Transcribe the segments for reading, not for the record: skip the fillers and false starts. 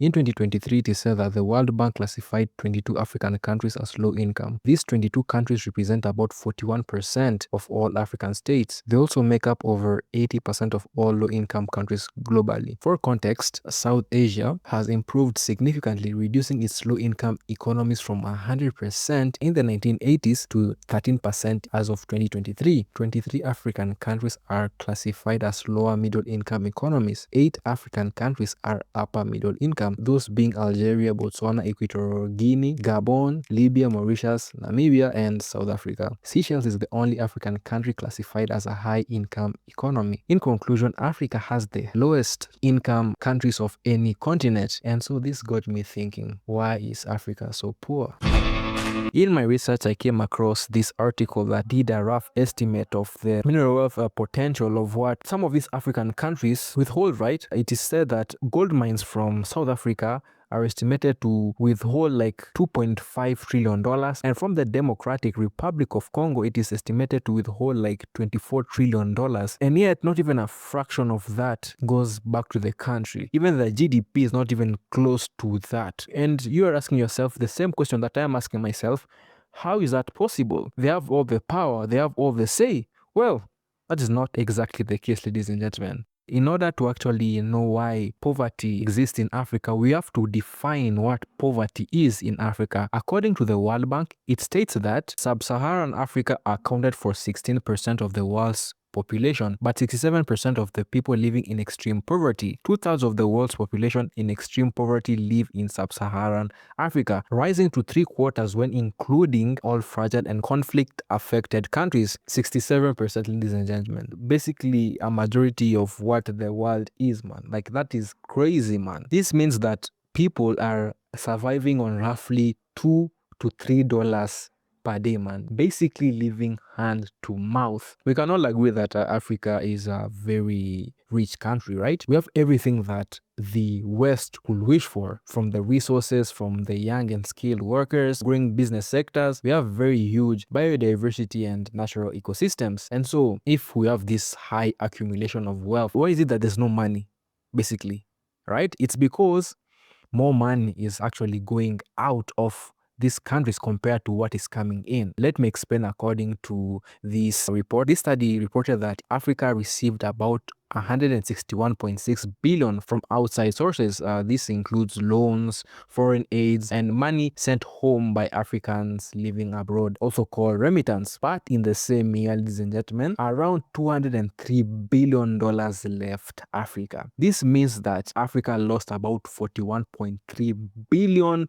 In 2023, it is said that the World Bank classified 22 African countries as low income. These 22 countries represent about 41% of all African states. They also make up over 80% of all low-income countries globally. For context, South Asia has improved significantly, reducing its low-income economies from 100% in the 1980s to 13% as of 2023. 23 African countries are classified as lower middle-income economies. 8 African countries are upper middle income, those being Algeria, Botswana, Equatorial Guinea, Gabon, Libya, Mauritius, Namibia, and South Africa. Seychelles is the only African country classified as a high-income economy. In conclusion, Africa has the lowest income countries of any continent, and so this got me thinking, why is Africa so poor? In my research, I came across this article that did a rough estimate of the mineral wealth potential of what some of these African countries withhold, right? It is said that gold mines from South Africa are estimated to withhold like $2.5 trillion. And from the Democratic Republic of Congo, it is estimated to withhold like $24 trillion. And yet, not even a fraction of that goes back to the country. Even the GDP is not even close to that. And you are asking yourself the same question that I am asking myself. How is that possible? They have all the power, they have all the say. Well, that is not exactly the case, ladies and gentlemen. In order to actually know why poverty exists in Africa, we have to define what poverty is in Africa. According to the World Bank, it states that Sub-Saharan Africa accounted for 16% of the world's population, but 67% of the people living in extreme poverty. 2/3 of the world's population in extreme poverty live in Sub-Saharan Africa, rising to 3/4 when including all fragile and conflict-affected countries. 67%, ladies and gentlemen. Basically, a majority of what the world is, man. Like, that is crazy, man. This means that people are surviving on roughly $2 to $3 per day, man. Basically living hand to mouth. We can all agree that Africa is a very rich country, right? We have everything that the West could wish for, from the resources, from the young and skilled workers, growing business sectors. We have very huge biodiversity and natural ecosystems. And so if we have this high accumulation of wealth, why is it that there's no money, basically, right? It's because more money is actually going out of these countries compared to what is coming in. Let me explain. According to this report, this study reported that Africa received about 161.6 billion from outside sources. This includes loans, foreign aids, and money sent home by Africans living abroad, also called remittance. But in the same year, ladies and gentlemen, around $203 billion left Africa. This means that Africa lost about $41.3 billion,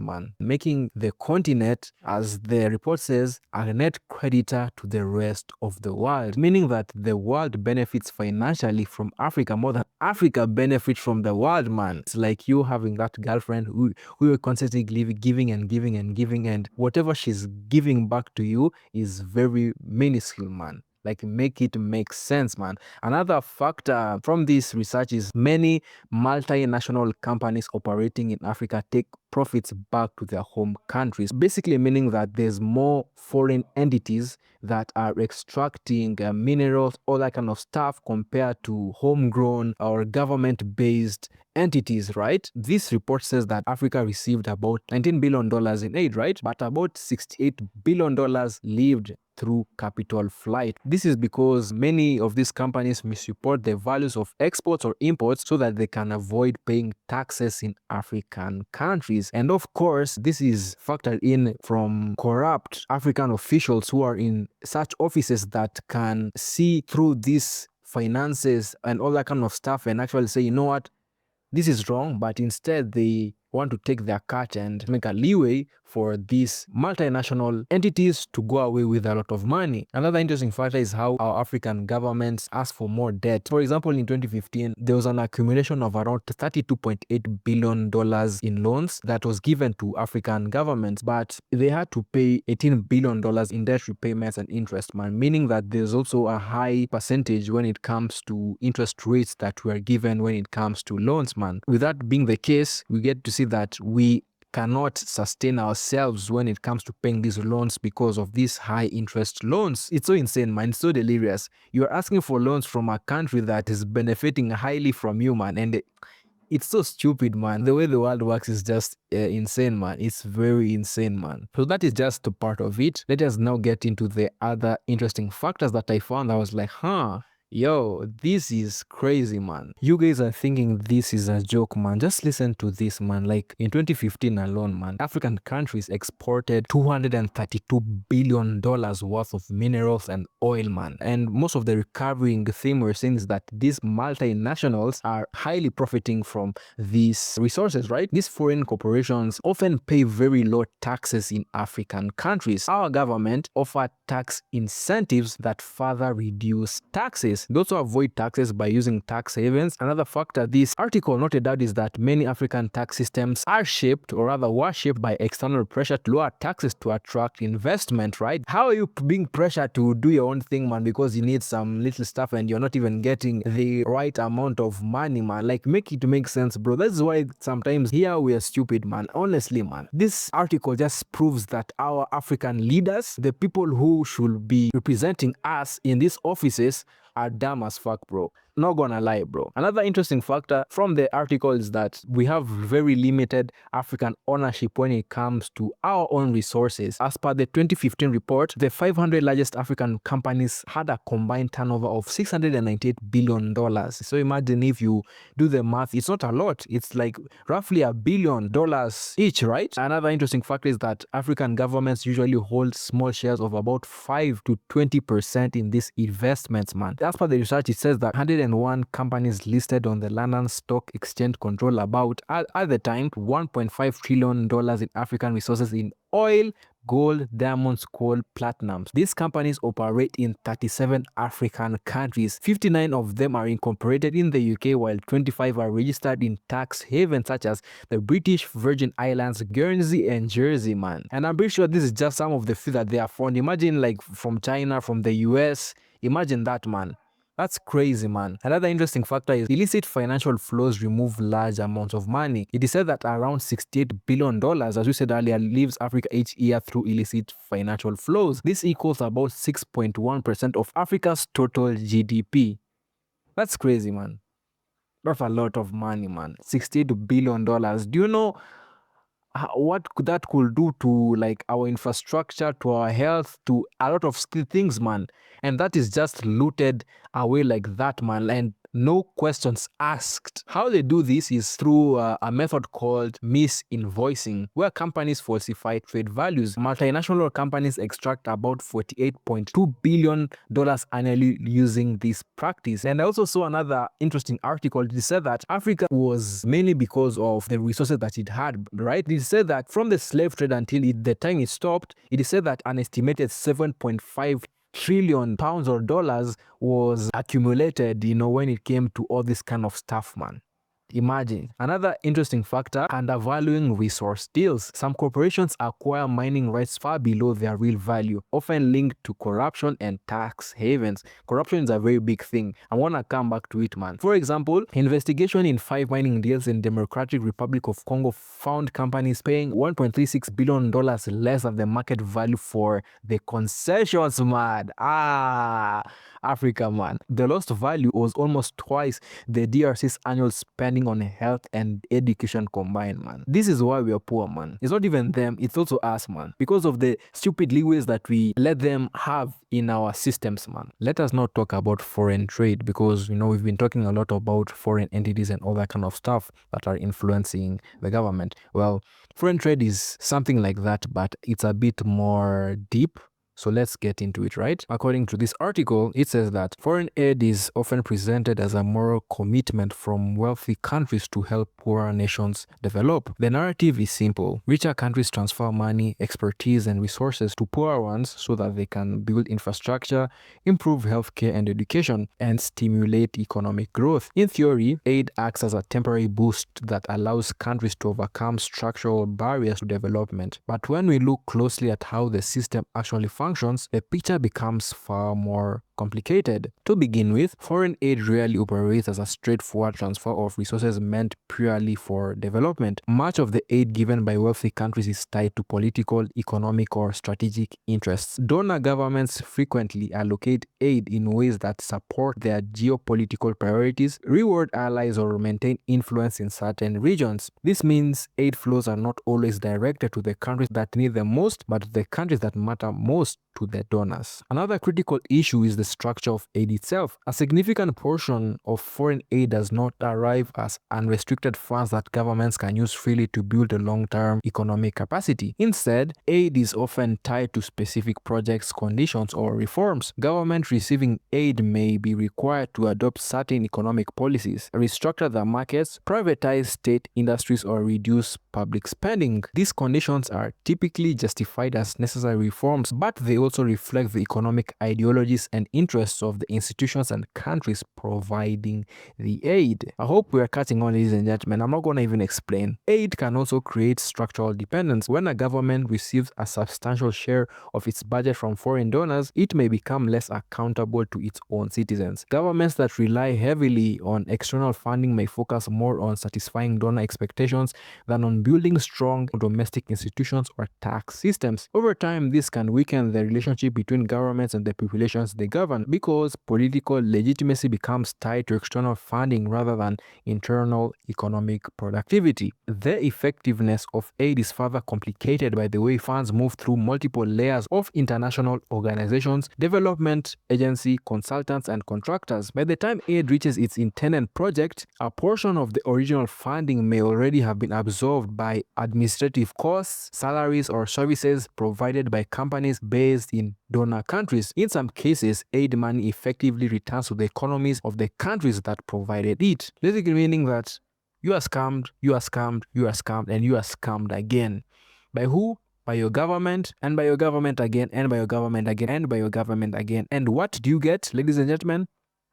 man, making the continent, as the report says, a net creditor to the rest of the world, meaning that the world benefits financially from Africa more than Africa benefits from the world, man. It's like you having that girlfriend who you're constantly giving and giving and giving, and whatever she's giving back to you is very minuscule, man. Like, make it make sense, man. Another factor from this research is many multinational companies operating in Africa take profits back to their home countries, basically meaning that there's more foreign entities that are extracting minerals, all that kind of stuff, compared to homegrown or government-based entities, right? This report says that Africa received about $19 billion in aid, right? But about $68 billion lived through capital flight. This is because many of these companies misreport the values of exports or imports so that they can avoid paying taxes in African countries. And of course, this is factored in from corrupt African officials who are in such offices that can see through these finances and all that kind of stuff and actually say, you know what, this is wrong, but instead they want to take their cut and make a leeway for these multinational entities to go away with a lot of money. Another interesting factor is how our African governments ask for more debt. For example, in 2015, there was an accumulation of around $32.8 billion in loans that was given to African governments, but they had to pay $18 billion in debt repayments and interest, man, meaning that there's also a high percentage when it comes to interest rates that were given when it comes to loans, man. With that being the case, we get to see that we cannot sustain ourselves when it comes to paying these loans because of these high interest loans. It's so insane, man. It's so delirious. You're asking for loans from a country that is benefiting highly from you, man. And It's so stupid, man. The way the world works is just insane, man. It's very insane, man. So that is just a part of it. Let us now get into the other interesting factors that I found. I was like, yo, this is crazy, man. You guys are thinking this is a joke, man. Just listen to this, man. Like in 2015 alone, man, African countries exported $232 billion worth of minerals and oil, man. And most of the recurring theme we're seeing is that these multinationals are highly profiting from these resources, right? These foreign corporations often pay very low taxes in African countries. Our government offer tax incentives that further reduce taxes. They also avoid taxes by using tax havens. Another factor this article noted out is that many African tax systems are shaped, or rather were shaped, by external pressure to lower taxes to attract investment, right? How are you being pressured to do your own thing, man, because you need some little stuff and you're not even getting the right amount of money, man? Like, make it make sense, bro. That's why sometimes here we are stupid, man. Honestly, man. This article just proves that our African leaders, the people who should be representing us in these offices, are dumb as fuck, bro. Not gonna lie, bro. Another interesting factor from the article is that we have very limited African ownership when it comes to our own resources. As per the 2015 report, the 500 largest African companies had a combined turnover of $698 billion. So imagine if you do the math, it's not a lot. It's like roughly $1 billion each, right? Another interesting factor is that African governments usually hold small shares of about 5 to 20% in these investments, man. As per the research, it says that 101 companies listed on the London Stock Exchange control about, at the time, $1.5 trillion in African resources in oil, gold, diamonds, coal, platinums. These companies operate in 37 African countries. 59 of them are incorporated in the UK, while 25 are registered in tax havens such as the British Virgin Islands, Guernsey, and Jersey, man. And I'm pretty sure this is just some of the few that they are found. Imagine like from China, from the US. Imagine that, man. That's crazy, man. Another interesting factor is illicit financial flows remove large amounts of money. It is said that around $68 billion, as we said earlier, leaves Africa each year through illicit financial flows. This equals about 6.1% of Africa's total GDP. That's crazy, man. That's a lot of money, man. $68 billion. Do you know what that could do to like our infrastructure, to our health, to a lot of things, man? And that is just looted away like that, man, and no questions asked. How they do this is through a method called misinvoicing, where companies falsify trade values. Multinational companies extract about $48.2 billion annually using this practice. And I also saw another interesting article. It said that Africa was mainly because of the resources that it had, right? It said that from the slave trade until the time it stopped, it is said that an estimated 7.5 trillion pounds or dollars was accumulated, when it came to all this kind of stuff, man. Imagine. Another interesting factor, undervaluing resource deals. Some corporations acquire mining rights far below their real value, often linked to corruption and tax havens. Corruption is a very big thing. I want to come back to it, man. For example, investigation in 5 mining deals in Democratic Republic of Congo found companies paying $1.36 billion less than the market value for the concessions, man. Africa, man. The lost value was almost twice the DRC's annual spending on health and education combined, man. This is why we are poor, man. It's not even them, it's also us, man. Because of the stupid leeways that we let them have in our systems, man. Let us not talk about foreign trade, because we've been talking a lot about foreign entities and all that kind of stuff that are influencing the government. Well, foreign trade is something like that, but it's a bit more deep. So let's get into it, right? According to this article, it says that foreign aid is often presented as a moral commitment from wealthy countries to help poorer nations develop. The narrative is simple. Richer countries transfer money, expertise, and resources to poorer ones so that they can build infrastructure, improve healthcare and education, and stimulate economic growth. In theory, aid acts as a temporary boost that allows countries to overcome structural barriers to development. But when we look closely at how the system actually functions, functions, the picture becomes far more complicated. To begin with, foreign aid rarely operates as a straightforward transfer of resources meant purely for development. Much of the aid given by wealthy countries is tied to political, economic, or strategic interests. Donor governments frequently allocate aid in ways that support their geopolitical priorities, reward allies, or maintain influence in certain regions. This means aid flows are not always directed to the countries that need them most, but the countries that matter most to the donors. Another critical issue is the structure of aid itself. A significant portion of foreign aid does not arrive as unrestricted funds that governments can use freely to build a long-term economic capacity. Instead, aid is often tied to specific projects, conditions, or reforms. Government receiving aid may be required to adopt certain economic policies, restructure the markets, privatize state industries, or reduce public spending. These conditions are typically justified as necessary reforms, but they also reflect the economic ideologies and interests of the institutions and countries providing the aid. I hope we are catching on, ladies and gentlemen. I'm not going to even explain. Aid can also create structural dependence. When a government receives a substantial share of its budget from foreign donors, it may become less accountable to its own citizens. Governments that rely heavily on external funding may focus more on satisfying donor expectations than on building strong domestic institutions or tax systems. Over time, this can weaken the relationship between governments and the populations they govern, because political legitimacy becomes tied to external funding rather than internal economic productivity. The effectiveness of aid is further complicated by the way funds move through multiple layers of international organizations, development agency, consultants, and contractors. By the time aid reaches its intended project, a portion of the original funding may already have been absorbed by administrative costs, salaries, or services provided by companies based in donor countries. In some cases, aid money effectively returns to the economies of the countries that provided it, basically meaning that you are scammed, you are scammed, you are scammed, and you are scammed again. By who? By your government, and by your government again, and by your government again, and by your government again. And what do you get, ladies and gentlemen?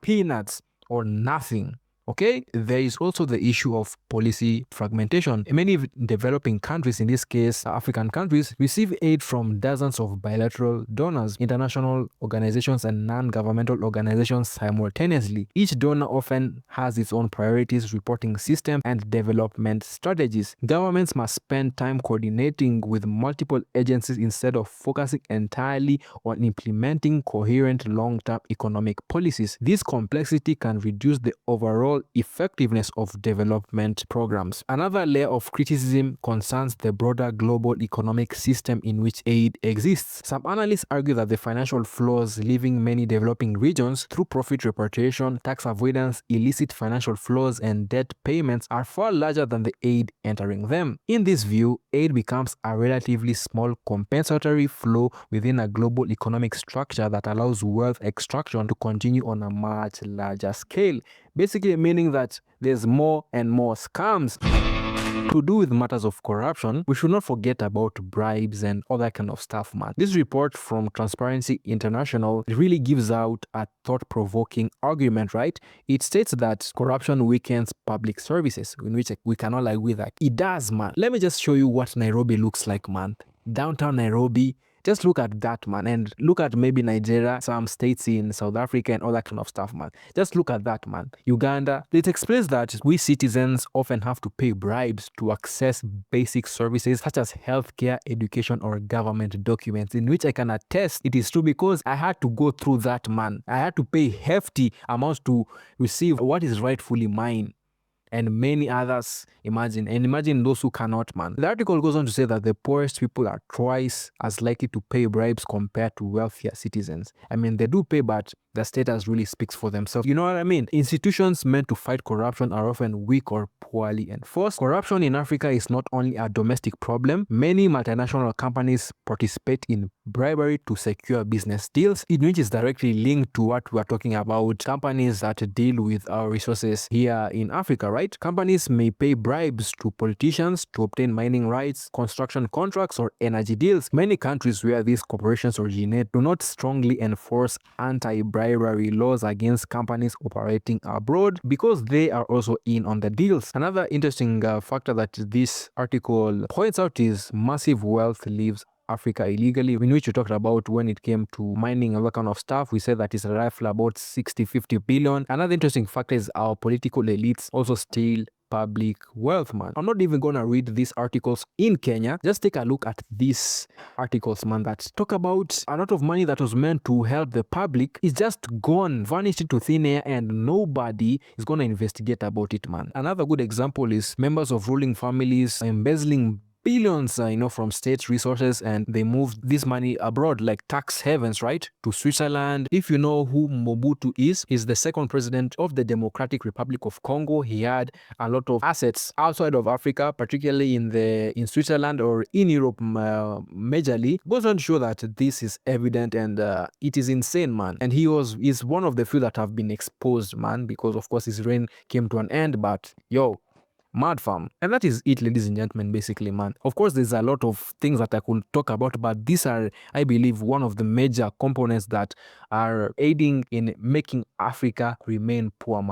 Peanuts or nothing. Okay, there is also the issue of policy fragmentation. Many developing countries, in this case African countries, receive aid from dozens of bilateral donors, international organizations, and non-governmental organizations simultaneously. Each donor often has its own priorities, reporting system, and development strategies. Governments must spend time coordinating with multiple agencies instead of focusing entirely on implementing coherent long-term economic policies. This complexity can reduce the overall effectiveness of development programs. Another layer of criticism concerns the broader global economic system in which aid exists. Some analysts argue that the financial flows leaving many developing regions through profit repatriation, tax avoidance, illicit financial flows, and debt payments are far larger than the aid entering them. In this view, aid becomes a relatively small compensatory flow within a global economic structure that allows wealth extraction to continue on a much larger scale, basically meaning that there's more and more scams. To do with matters of corruption, we should not forget about bribes and all that kind of stuff, man. This report from Transparency International really gives out a thought-provoking argument, right? It states that corruption weakens public services, in which we cannot agree with that. It does, man. Let me just show you what Nairobi looks like, man. Downtown Nairobi. Just look at that, man, and look at maybe Nigeria, some states in South Africa, and all that kind of stuff, man. Just look at that, man. Uganda. It explains that we citizens often have to pay bribes to access basic services such as healthcare, education, or government documents, in which I can attest it is true because I had to go through that, man. I had to pay hefty amounts to receive what is rightfully mine. And many others, imagine those who cannot, man. The article goes on to say that the poorest people are twice as likely to pay bribes compared to wealthier citizens. I mean, they do pay, but the status really speaks for themselves. You know what I mean? Institutions meant to fight corruption are often weak or poorly enforced. Corruption in Africa is not only a domestic problem. Many multinational companies participate in bribery to secure business deals, in which is directly linked to what we are talking about, companies that deal with our resources here in Africa, right? Companies may pay bribes to politicians to obtain mining rights, construction contracts, or energy deals. Many countries where these corporations originate do not strongly enforce anti-bribery laws against companies operating abroad because they are also in on the deals. Another interesting factor that this article points out is massive wealth lives Africa illegally, in which we talked about when it came to mining and that kind of stuff. We said that it's roughly about 60-50 billion. Another interesting fact is our political elites also steal public wealth, man. I'm not even gonna read these articles in Kenya. Just take a look at these articles, man, that talk about a lot of money that was meant to help the public is just gone, vanished into thin air, and nobody is gonna investigate about it, man. Another good example is members of ruling families embezzling billions, from state resources, and they moved this money abroad, like tax havens, right, to Switzerland. If you know who Mobutu is, he's the second president of the Democratic Republic of Congo. He had a lot of assets outside of Africa, particularly in Switzerland or in Europe, majorly. Goes on to show that this is evident, and it is insane, man. And is one of the few that have been exposed, man, because of course his reign came to an end. But yo, mad fam. And that is it, ladies and gentlemen, basically, man. Of course, there's a lot of things that I could talk about, but these are, I believe, one of the major components that are aiding in making Africa remain poor, man.